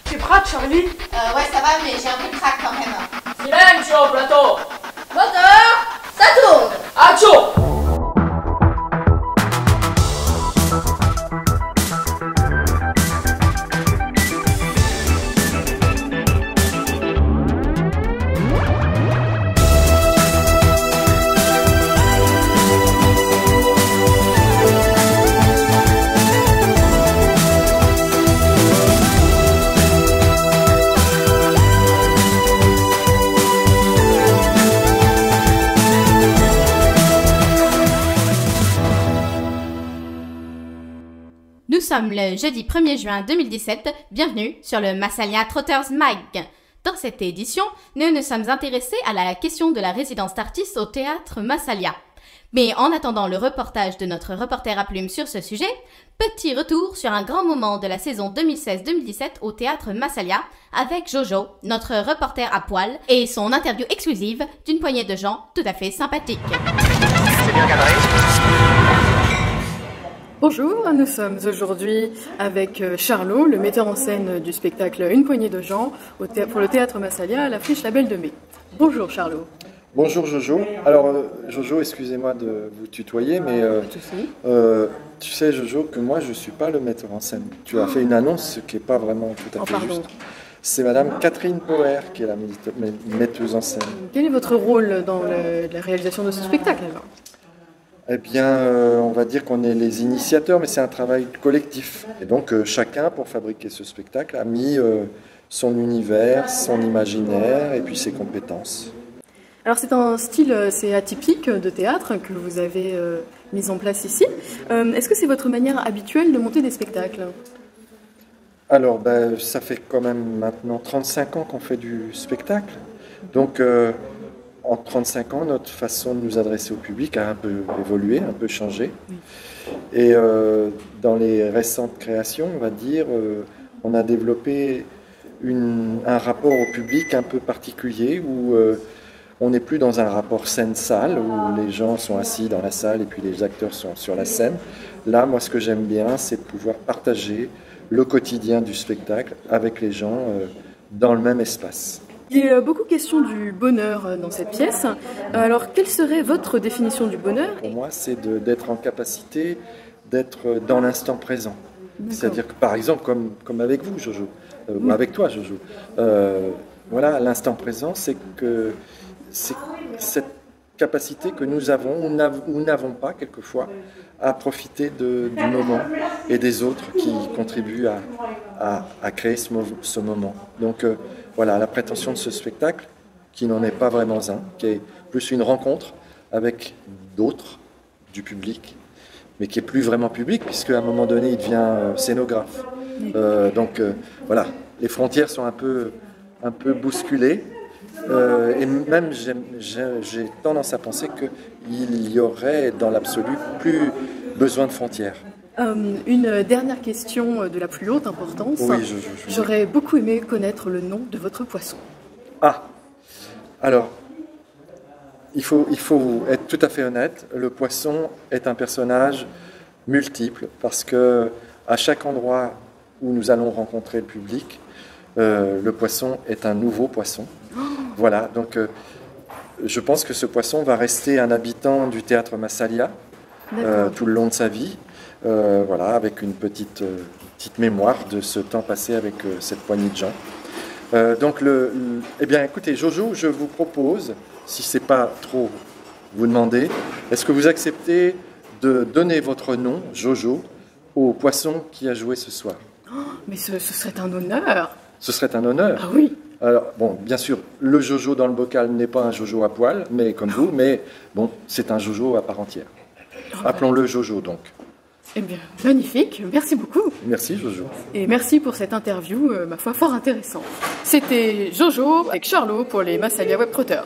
Tu es prête, Charlie? Ouais, ça va, mais j'ai un peu de crack quand même. Silenzio, plateau. Moteur, ça tourne. Action. Nous sommes le jeudi 1er juin 2017, bienvenue sur le Massalia Trotters Mag. Dans cette édition, nous nous sommes intéressés à la question de la résidence d'artistes au théâtre Massalia. Mais en attendant le reportage de notre reporter à plume sur ce sujet, petit retour sur un grand moment de la saison 2016-2017 au théâtre Massalia avec Jojo, notre reporter à poil, et son interview exclusive d'une poignée de gens tout à fait sympathiques. C'est bien cadré. Bonjour, nous sommes aujourd'hui avec Charlot, le metteur en scène du spectacle Une poignée de gens pour le théâtre Massalia à la Friche Label de Mai. Bonjour Charlot. Bonjour Jojo. Alors Jojo, excusez-moi de vous tutoyer, mais tu sais Jojo que moi je ne suis pas le metteur en scène. Tu as fait une annonce qui n'est pas vraiment tout à fait juste. C'est Madame Catherine Poher qui est la metteuse en scène. Quel est votre rôle dans la réalisation de ce spectacle alors ? Eh bien, on va dire qu'on est les initiateurs, mais c'est un travail collectif. Et donc, chacun, pour fabriquer ce spectacle, a mis son univers, son imaginaire et puis ses compétences. Alors, c'est un style assez atypique de théâtre que vous avez mis en place ici. Est-ce que c'est votre manière habituelle de monter des spectacles ? Alors, ça fait quand même maintenant 35 ans qu'on fait du spectacle. Donc, en 35 ans, notre façon de nous adresser au public a un peu évolué, un peu changé. Et dans les récentes créations, on va dire, on a développé un rapport au public un peu particulier où on n'est plus dans un rapport scène-salle où les gens sont assis dans la salle et puis les acteurs sont sur la scène. Là, moi, ce que j'aime bien, c'est de pouvoir partager le quotidien du spectacle avec les gens dans le même espace. Il y a beaucoup question du bonheur dans cette pièce. Alors, quelle serait votre définition du bonheur ? Pour moi, c'est d'être en capacité d'être dans l'instant présent. C'est-à-dire que, par exemple, comme avec vous, Jojo, ou avec toi, Jojo, voilà, l'instant présent, c'est cette capacité que nous avons ou n'avons pas, quelquefois, à profiter du moment et des autres qui contribuent à créer ce moment. Donc, voilà, la prétention de ce spectacle, qui n'en est pas vraiment un, qui est plus une rencontre avec d'autres, du public, mais qui est plus vraiment public, puisque à un moment donné, il devient scénographe. Donc, voilà, les frontières sont un peu bousculées, et même j'ai tendance à penser qu'il y aurait, dans l'absolu, plus besoin de frontières. Une dernière question de la plus haute importance. Oui, J'aurais beaucoup aimé connaître le nom de votre poisson. Ah, alors, il faut être tout à fait honnête. Le poisson est un personnage multiple parce que à chaque endroit où nous allons rencontrer le public, le poisson est un nouveau poisson. Voilà, donc je pense que ce poisson va rester un habitant du théâtre Massalia tout le long de sa vie. Voilà, avec une petite mémoire de ce temps passé avec cette poignée de gens. Donc, eh bien, écoutez, Jojo, je vous propose, si c'est pas trop vous demander, est-ce que vous acceptez de donner votre nom, Jojo, au poisson qui a joué ce soir ? Mais ce serait un honneur. Ce serait un honneur. Ah oui. Alors, bon, bien sûr, le Jojo dans le bocal n'est pas un Jojo à poil, mais comme vous, mais bon, c'est un Jojo à part entière. Appelons-le Jojo, donc. Eh bien, magnifique, merci beaucoup. Merci Jojo. Et merci pour cette interview, ma foi, fort intéressante. C'était Jojo avec Charlot pour les Massalia Web Trotters.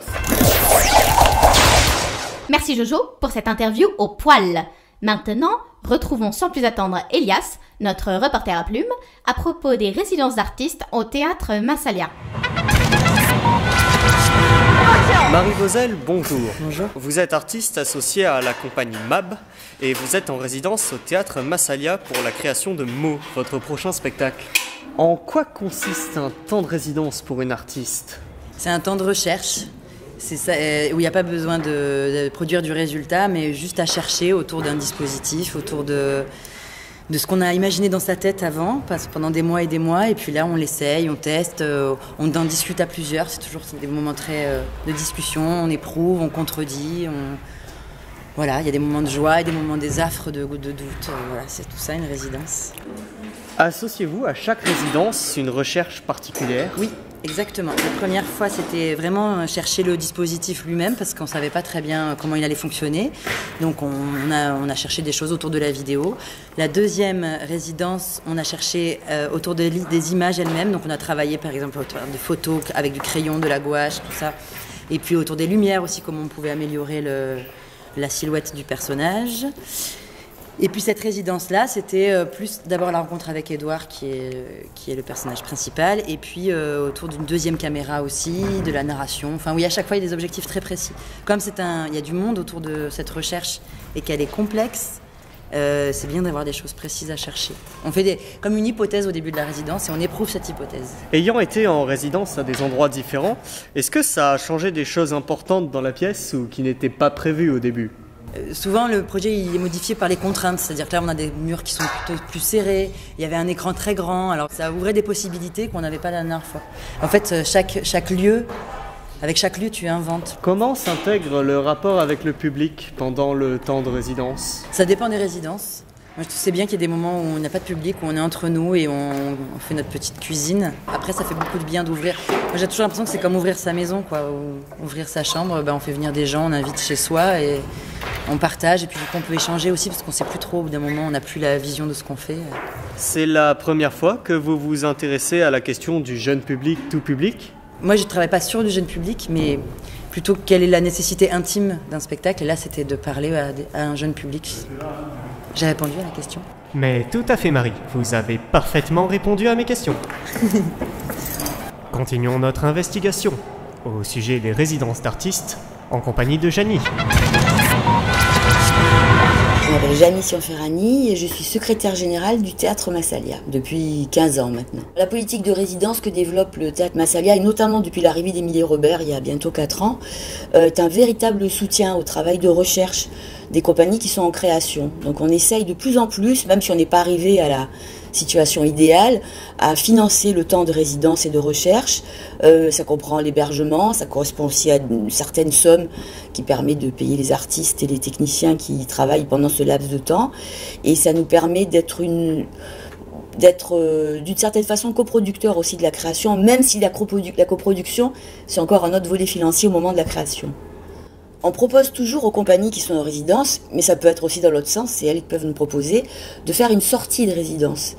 Merci Jojo pour cette interview au poil. Maintenant, retrouvons sans plus attendre Elias, notre reporter à plume, à propos des résidences d'artistes au théâtre Massalia. Marie Vauzel, bonjour. Bonjour. Vous êtes artiste associé à la compagnie MAB et vous êtes en résidence au théâtre Massalia pour la création de Mo, votre prochain spectacle. En quoi consiste un temps de résidence pour une artiste? C'est un temps de recherche. C'est ça, où il n'y a pas besoin de produire du résultat, mais juste à chercher autour d'un dispositif, autour de ce qu'on a imaginé dans sa tête avant, pendant des mois, et puis là on l'essaye, on teste, on en discute à plusieurs, c'est toujours des moments très de discussion, on éprouve, on contredit, voilà, il y a des moments de joie et des moments des affres, de doute, voilà, c'est tout ça une résidence. Associez-vous à chaque résidence une recherche particulière? Oui. Exactement. La première fois, c'était vraiment chercher le dispositif lui-même parce qu'on ne savait pas très bien comment il allait fonctionner. Donc, on a cherché des choses autour de la vidéo. La deuxième résidence, on a cherché autour des images elles-mêmes. Donc, on a travaillé, par exemple, autour de photos avec du crayon, de la gouache, tout ça. Et puis, autour des lumières aussi, comment on pouvait améliorer la silhouette du personnage. Et puis cette résidence-là, c'était plus d'abord la rencontre avec Édouard, qui est le personnage principal, et puis autour d'une deuxième caméra aussi, de la narration. Enfin oui, à chaque fois, il y a des objectifs très précis. Comme il y a du monde autour de cette recherche et qu'elle est complexe, c'est bien d'avoir des choses précises à chercher. On fait comme une hypothèse au début de la résidence et on éprouve cette hypothèse. Ayant été en résidence à des endroits différents, est-ce que ça a changé des choses importantes dans la pièce ou qui n'étaient pas prévues au début ? Souvent, le projet il est modifié par les contraintes, c'est-à-dire que là, on a des murs qui sont plutôt plus serrés, il y avait un écran très grand, alors ça ouvrait des possibilités qu'on n'avait pas la dernière fois. En fait, chaque lieu, avec chaque lieu, tu inventes. Comment s'intègre le rapport avec le public pendant le temps de résidence? Ça dépend des résidences. Moi, je sais bien qu'il y a des moments où on n'a pas de public, où on est entre nous et on fait notre petite cuisine. Après, ça fait beaucoup de bien d'ouvrir. Moi, j'ai toujours l'impression que c'est comme ouvrir sa maison, quoi. Ou ouvrir sa chambre, on fait venir des gens, on invite chez soi et on partage. Et puis, on peut échanger aussi parce qu'on ne sait plus trop. Au bout d'un moment, on n'a plus la vision de ce qu'on fait. C'est la première fois que vous vous intéressez à la question du jeune public, tout public? Moi, je ne travaille pas sur du jeune public, mais plutôt quelle est la nécessité intime d'un spectacle. Et là, c'était de parler à un jeune public. J'ai répondu à la question. Mais tout à fait, Marie. Vous avez parfaitement répondu à mes questions. Continuons notre investigation au sujet des résidences d'artistes en compagnie de Janie. Je m'appelle Janie Cianferrani et je suis secrétaire générale du Théâtre Massalia depuis 15 ans maintenant. La politique de résidence que développe le Théâtre Massalia, et notamment depuis l'arrivée d'Émilie Robert il y a bientôt 4 ans, est un véritable soutien au travail de recherche des compagnies qui sont en création. Donc on essaye de plus en plus, même si on n'est pas arrivé à la situation idéale, à financer le temps de résidence et de recherche. Ça comprend l'hébergement, ça correspond aussi à une certaine somme qui permet de payer les artistes et les techniciens qui travaillent pendant ce laps de temps. Et ça nous permet d'être d'une certaine façon coproducteur aussi de la création, même si la coproduction, c'est encore un autre volet financier au moment de la création. On propose toujours aux compagnies qui sont en résidence, mais ça peut être aussi dans l'autre sens, c'est elles qui peuvent nous proposer, de faire une sortie de résidence.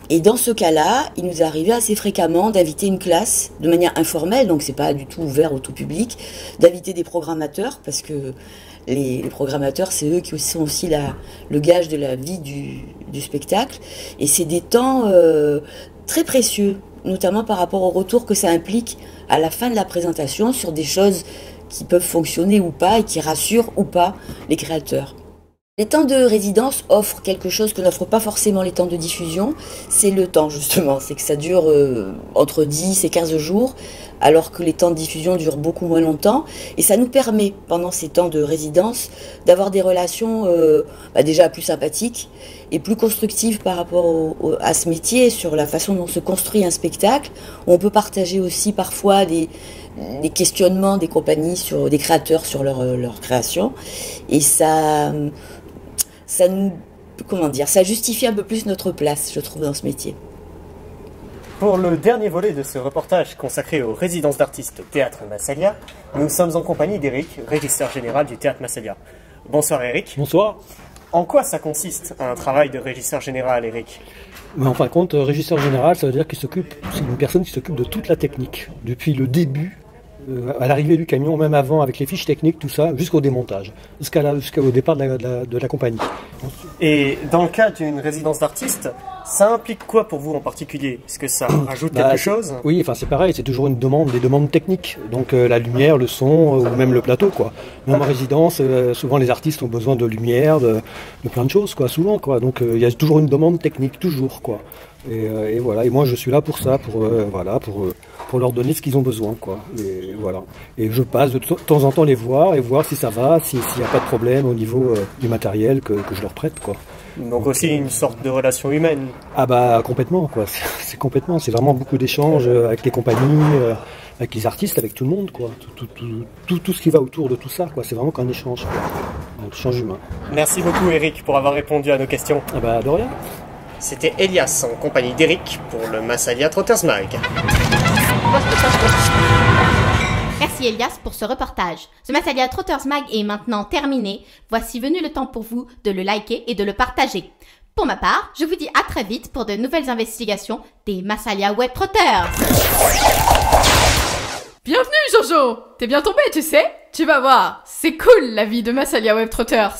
Et dans ce cas-là, il nous arrivait assez fréquemment d'inviter une classe de manière informelle, donc c'est pas du tout ouvert au tout public, d'inviter des programmateurs, parce que les programmateurs, c'est eux qui sont aussi le gage de la vie du spectacle. Et c'est des temps très précieux, notamment par rapport au retour que ça implique à la fin de la présentation sur des choses qui peuvent fonctionner ou pas et qui rassurent ou pas les créateurs. Les temps de résidence offrent quelque chose que n'offrent pas forcément les temps de diffusion, c'est le temps justement, c'est que ça dure entre 10 et 15 jours, alors que les temps de diffusion durent beaucoup moins longtemps, et ça nous permet, pendant ces temps de résidence, d'avoir des relations déjà plus sympathiques et plus constructives par rapport à ce métier, sur la façon dont se construit un spectacle. On peut partager aussi parfois des questionnements des compagnies, des créateurs sur leur création, et ça justifie un peu plus notre place, je trouve, dans ce métier. Pour le dernier volet de ce reportage consacré aux résidences d'artistes au Théâtre Massalia, nous sommes en compagnie d'Éric, régisseur général du Théâtre Massalia. Bonsoir Éric. Bonsoir. En quoi ça consiste un travail de régisseur général, Éric? En fin de compte, régisseur général, ça veut dire c'est une personne qui s'occupe de toute la technique, depuis le début, à l'arrivée du camion, même avant, avec les fiches techniques, tout ça, jusqu'au démontage, jusqu'au départ de la compagnie. Et dans le cas d'une résidence d'artiste, Ça implique quoi pour vous en particulier? Est-ce que ça rajoute quelque chose? Oui, enfin c'est pareil, c'est toujours des demandes techniques. Donc la lumière, le son, ou même le plateau, quoi. Même en résidence, souvent les artistes ont besoin de lumière, de plein de choses, quoi, souvent, quoi. Donc il y a toujours une demande technique, toujours, quoi. Et voilà, et moi je suis là pour ça, pour leur donner ce qu'ils ont besoin, quoi. Et voilà. Et je passe de temps en temps les voir et voir si ça va, s'il n'y a pas de problème au niveau du matériel que je leur prête, quoi. Donc aussi une sorte de relation humaine. Ah bah complètement, quoi. C'est vraiment beaucoup d'échanges avec les compagnies, avec les artistes, avec tout le monde, quoi. Tout ce qui va autour de tout ça, quoi. C'est vraiment qu'un échange, quoi. Un échange humain. Merci beaucoup Eric pour avoir répondu à nos questions. Ah bah de rien. C'était Elias en compagnie d'Eric pour le Massalia Trotters Mag. Merci Elias pour ce reportage. Ce Massalia Trotters Mag est maintenant terminé. Voici venu le temps pour vous de le liker et de le partager. Pour ma part, je vous dis à très vite pour de nouvelles investigations des Massalia Web Trotters. Bienvenue Jojo. T'es bien tombé, tu sais? Tu vas voir, c'est cool la vie de Massalia Web Trotters.